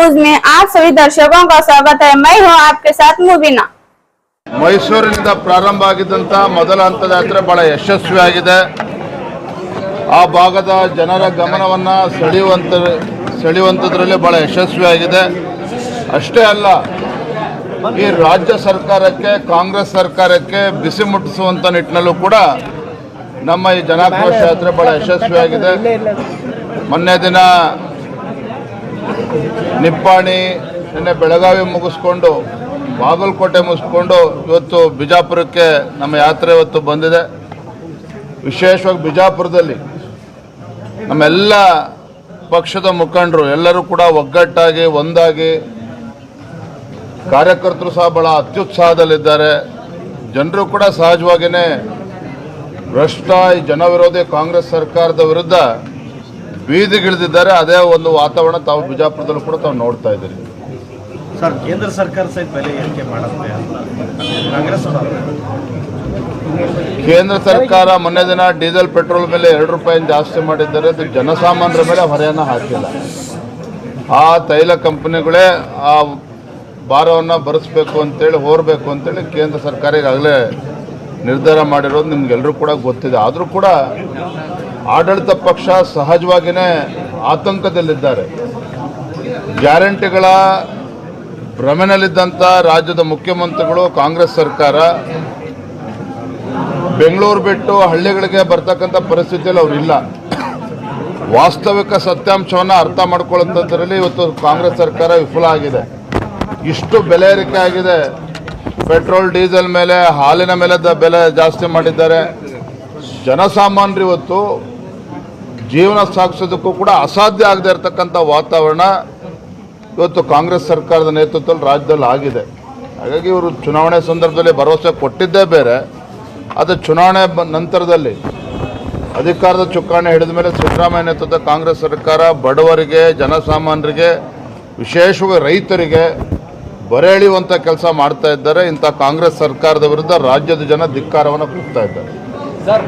News में आप सभी दर्शकों का स्वागत है। मैं हूं आपके साथ मुबीना। ಮೈಸೂರಿನಿಂದ ಪ್ರಾರಂಭ ಆಗಿದ್ದಂಥ ಮೊದಲ ಹಂತದ ಯಾತ್ರೆ ಬಹಳ ಯಶಸ್ವಿಯಾಗಿದೆ. ಆ ಭಾಗದ ಜನರ ಗಮನವನ್ನು ಸೆಳೆಯುವಂಥದ್ರಲ್ಲಿ ಬಹಳ ಯಶಸ್ವಿಯಾಗಿದೆ. ಅಷ್ಟೇ ಅಲ್ಲ, ಈ ರಾಜ್ಯ ಸರ್ಕಾರಕ್ಕೆ, ಕಾಂಗ್ರೆಸ್ ಸರ್ಕಾರಕ್ಕೆ ಬಿಸಿ ಮುಟ್ಟಿಸುವಂಥ ನಿಟ್ಟಿನಲ್ಲೂ ಕೂಡ ನಮ್ಮ ಈ ಜನಾಕ್ರೋಶ ಯಾತ್ರೆ ಬಹಳ ಯಶಸ್ವಿಯಾಗಿದೆ. ಮೊನ್ನೆ ದಿನ ನಿಪ್ಪಾಣಿ, ನಿನ್ನೆ ಬೆಳಗಾವಿ ಮುಗಿಸ್ಕೊಂಡು ಬಾಗಲಕೋಟೆ ಮುಗಿಸ್ಕೊಂಡು ಇವತ್ತು ಬಿಜಾಪುರಕ್ಕೆ ನಮ್ಮ ಯಾತ್ರೆ ಇವತ್ತು ಬಂದಿದೆ. ವಿಶೇಷವಾಗಿ ಬಿಜಾಪುರದಲ್ಲಿ ನಮ್ಮೆಲ್ಲ ಪಕ್ಷದ ಮುಖಂಡರು ಎಲ್ಲರೂ ಕೂಡ ಒಗ್ಗಟ್ಟಾಗಿ ಒಂದಾಗಿ, ಕಾರ್ಯಕರ್ತರು ಸಹ ಬಹಳ ಅತ್ಯುತ್ಸಾಹದಲ್ಲಿದ್ದಾರೆ. ಜನರು ಕೂಡ ಸಹಜವಾಗಿಯೇ ಭ್ರಷ್ಟ ಈ ಜನವಿರೋಧಿ ಕಾಂಗ್ರೆಸ್ ಸರ್ಕಾರದ ವಿರುದ್ಧ ಬೀದಿಗಿಳಿದಿದ್ದಾರೆ. ಅದೇ ಒಂದು ವಾತಾವರಣ ತಾವು ಬಿಜಾಪುರದಲ್ಲೂ ಕೂಡ ತಾವು ನೋಡ್ತಾ ಇದ್ದೀರಿ. ಸರ್, ಕೇಂದ್ರ ಸರ್ಕಾರ ಸಹಿತ ಬೆಲೆ ಏರಿಕೆ ಮಾಡುತ್ತೆ ಕಾಂಗ್ರೆಸ್ ಕೇಂದ್ರ ಸರ್ಕಾರ ಮೊನ್ನೆ ದಿನ ಡೀಸೆಲ್ ಪೆಟ್ರೋಲ್ ಮೇಲೆ 2 ರೂಪಾಯಿ ಜಾಸ್ತಿ ಮಾಡಿದ್ದಾರೆ. ಅದು ಜನಸಾಮಾನ್ಯರ ಮೇಲೆ ಹೊರೆಯನ್ನು ಹಾಕಿಲ್ಲ. ಆ ತೈಲ ಕಂಪನಿಗಳೇ ಆ ಭಾರವನ್ನು ಭರಿಸಬೇಕು ಅಂತೇಳಿ, ಹೋರಬೇಕು ಅಂತೇಳಿ ಕೇಂದ್ರ ಸರ್ಕಾರ ಈಗಾಗಲೇ ನಿರ್ಧಾರ ಮಾಡಿರೋದು ನಿಮ್ಗೆಲ್ಲರೂ ಕೂಡ ಗೊತ್ತಿದೆ. ಆದರೂ ಕೂಡ ಆಡಳಿತ ಪಕ್ಷ ಸಹಜವಾಗಿಯೇ ಆತಂಕದಲ್ಲಿದ್ದಾರೆ. ಗ್ಯಾರಂಟಿಗಳ ಭ್ರಮೆನಲ್ಲಿದ್ದಂಥ ರಾಜ್ಯದ ಮುಖ್ಯಮಂತ್ರಿಗಳು, ಕಾಂಗ್ರೆಸ್ ಸರ್ಕಾರ ಬೆಂಗಳೂರು ಬಿಟ್ಟು ಹಳ್ಳಿಗಳಿಗೆ ಬರ್ತಕ್ಕಂಥ ಪರಿಸ್ಥಿತಿಯಲ್ಲಿ ಅವರಿಲ್ಲ. ವಾಸ್ತವಿಕ ಸತ್ಯಾಂಶವನ್ನು ಅರ್ಥ ಮಾಡ್ಕೊಳ್ಳುವಂಥದ್ರಲ್ಲಿ ಇವತ್ತು ಕಾಂಗ್ರೆಸ್ ಸರ್ಕಾರ ವಿಫಲ ಆಗಿದೆ. ಇಷ್ಟು ಬೆಲೆ ಏರಿಕೆ ಆಗಿದೆ. ಪೆಟ್ರೋಲ್, ಡೀಸೆಲ್ ಮೇಲೆ, ಹಾಲಿನ ಮೇಲೆ ಬೆಲೆ ಜಾಸ್ತಿ ಮಾಡಿದ್ದಾರೆ. ಜನಸಾಮಾನ್ಯರು ಇವತ್ತು ಜೀವನ ಸಾಗಿಸೋದಕ್ಕೂ ಕೂಡ ಅಸಾಧ್ಯ ಆಗದೆ ಇರತಕ್ಕಂಥ ವಾತಾವರಣ ಇವತ್ತು ಕಾಂಗ್ರೆಸ್ ಸರ್ಕಾರದ ನೇತೃತ್ವದಲ್ಲಿ ರಾಜ್ಯದಲ್ಲಿ ಆಗಿದೆ. ಹಾಗಾಗಿ ಇವರು ಚುನಾವಣೆ ಸಂದರ್ಭದಲ್ಲಿ ಭರವಸೆ ಕೊಟ್ಟಿದ್ದೇ ಬೇರೆ. ಅದು ಚುನಾವಣೆ ನಂತರದಲ್ಲಿ ಅಧಿಕಾರದ ಚುಕ್ಕಾಣಿ ಹಿಡಿದ ಮೇಲೆ ಸಿದ್ದರಾಮಯ್ಯ ನೇತೃತ್ವದ ಕಾಂಗ್ರೆಸ್ ಸರ್ಕಾರ ಬಡವರಿಗೆ, ಜನಸಾಮಾನ್ಯರಿಗೆ, ವಿಶೇಷವಾಗಿ ರೈತರಿಗೆ ಬರೆ ಎಳೆಯುವಂಥ ಕೆಲಸ ಮಾಡ್ತಾ ಇದ್ದಾರೆ. ಇಂಥ ಕಾಂಗ್ರೆಸ್ ಸರ್ಕಾರದ ವಿರುದ್ಧ ರಾಜ್ಯದ ಜನ ಧಿಕ್ಕಾರವನ್ನು ಕೂಗ್ತಾ ಇದ್ದಾರೆ.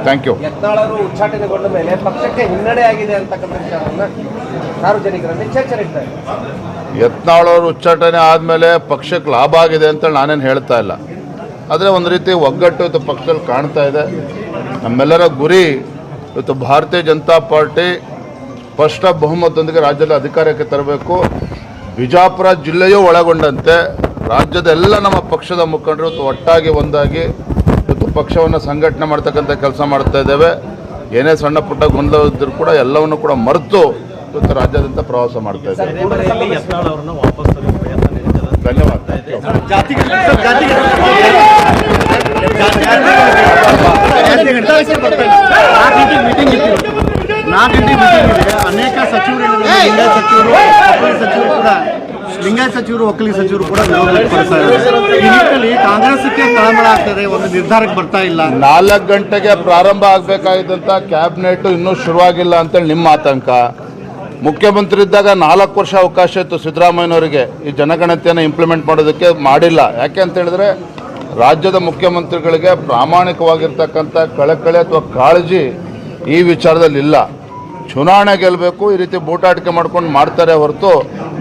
Thank you. ಯತ್ನಾಳರು ಉಚ್ಚಾಟನೆಗೊಂಡ ಮೇಲೆ ಪಕ್ಷಕ್ಕೆ ಹಿನ್ನಡೆ ಆಗಿದೆ ಅಂತಕ್ಕಂಥ ವಿಚಾರವನ್ನು ಸಾರ್ವಜನಿಕರಲ್ಲಿ ಚರ್ಚೆ ನಡೀತಾ ಇದೆ. ಯತ್ನಾಳವರು ಉಚ್ಚಾಟನೆ ಆದಮೇಲೆ ಪಕ್ಷಕ್ಕೆ ಲಾಭ ಆಗಿದೆ ಅಂತೇಳಿ ನಾನೇನು ಹೇಳ್ತಾ ಇಲ್ಲ. ಆದರೆ ಒಂದು ರೀತಿ ಒಗ್ಗಟ್ಟು ಇವತ್ತು ಪಕ್ಷದಲ್ಲಿ ಕಾಣ್ತಾ ಇದೆ. ನಮ್ಮೆಲ್ಲರ ಗುರಿ ಇವತ್ತು ಭಾರತೀಯ ಜನತಾ ಪಾರ್ಟಿ ಸ್ಪಷ್ಟ ಬಹುಮತದೊಂದಿಗೆ ರಾಜ್ಯದಲ್ಲಿ ಅಧಿಕಾರಕ್ಕೆ ತರಬೇಕು. ಬಿಜಾಪುರ ಜಿಲ್ಲೆಯೂ ಒಳಗೊಂಡಂತೆ ರಾಜ್ಯದ ಎಲ್ಲ ನಮ್ಮ ಪಕ್ಷದ ಮುಖಂಡರು ಇವತ್ತು ಒಟ್ಟಾಗಿ ಒಂದಾಗಿ ಇವತ್ತು ಪಕ್ಷವನ್ನು ಸಂಘಟನೆ ಮಾಡ್ತಕ್ಕಂಥ ಕೆಲಸ ಮಾಡ್ತಾ ಇದ್ದೇವೆ. ಏನೇ ಸಣ್ಣ ಪುಟ್ಟ ಗೊಂದಲ ಇದ್ದರೂ ಕೂಡ ಎಲ್ಲವನ್ನು ಕೂಡ ಮರೆತು ಇವತ್ತು ರಾಜ್ಯಾದ್ಯಂತ ಪ್ರವಾಸ ಮಾಡ್ತಾ ಇದ್ದೇವೆ. ಧನ್ಯವಾದ. ಅನೇಕ ಸಚಿವರು, ಲಿಂಗಾಯತ ಸಚಿವರು, ಒಕ್ಕಲಿಗ ಸಚಿವರು ಕೂಡ ವಿರೋಧ ವ್ಯಕ್ತಪಡಿಸ್ತಾ ಇದ್ದಾರೆ. ಈ ನಿಟ್ಟಿನಲ್ಲಿ ಕಾಂಗ್ರೆಸ್ಗೆ ತಳಮಳ ಆಗ್ತದೆ, ಒಂದು ನಿರ್ಧಾರಕ್ಕೆ ಬರ್ತಾ ಇಲ್ಲ. 4 ಗಂಟೆಗೆ ಪ್ರಾರಂಭ ಆಗಬೇಕಾಗಿದ್ದಂಥ ಕ್ಯಾಬಿನೆಟ್ ಇನ್ನೂ ಶುರುವಾಗಿಲ್ಲ ಅಂತೇಳಿ ನಿಮ್ಮ ಆತಂಕ. ಮುಖ್ಯಮಂತ್ರಿ ಇದ್ದಾಗ 4 ವರ್ಷ ಅವಕಾಶ ಇತ್ತು ಸಿದ್ದರಾಮಯ್ಯನವರಿಗೆ ಈ ಜನಗಣತಿಯನ್ನು ಇಂಪ್ಲಿಮೆಂಟ್ ಮಾಡೋದಕ್ಕೆ, ಮಾಡಿಲ್ಲ. ಯಾಕೆ ಅಂತ ಹೇಳಿದ್ರೆ ರಾಜ್ಯದ ಮುಖ್ಯಮಂತ್ರಿಗಳಿಗೆ ಪ್ರಾಮಾಣಿಕವಾಗಿರ್ತಕ್ಕಂಥ ಕಳಕಳಿ ಅಥವಾ ಕಾಳಜಿ ಈ ವಿಚಾರದಲ್ಲಿ ಇಲ್ಲ. ಚುನಾವಣೆ ಗೆಲ್ಲಬೇಕು, ಈ ರೀತಿ ಬೂಟಾಟಿಕೆ ಮಾಡ್ಕೊಂಡು ಮಾಡ್ತಾರೆ ಹೊರತು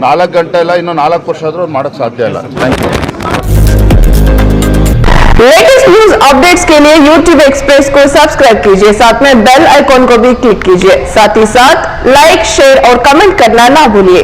4 ಗಂಟೆ ಇಲ್ಲ, ಇನ್ನು 4 ವರ್ಷ ಆದರೂ ಮಾಡೋಕ್ಕೆ ಸಾಧ್ಯ ಇಲ್ಲ. Thank you. Latest news updates के लिए YouTube एक्सप्रेस को सब्सक्राइब कीजिए, साथ में बेल आइकॉन को भी क्लिक कीजिए। साथ ही साथ लाइक, शेयर और कमेंट करना ना भूलिए।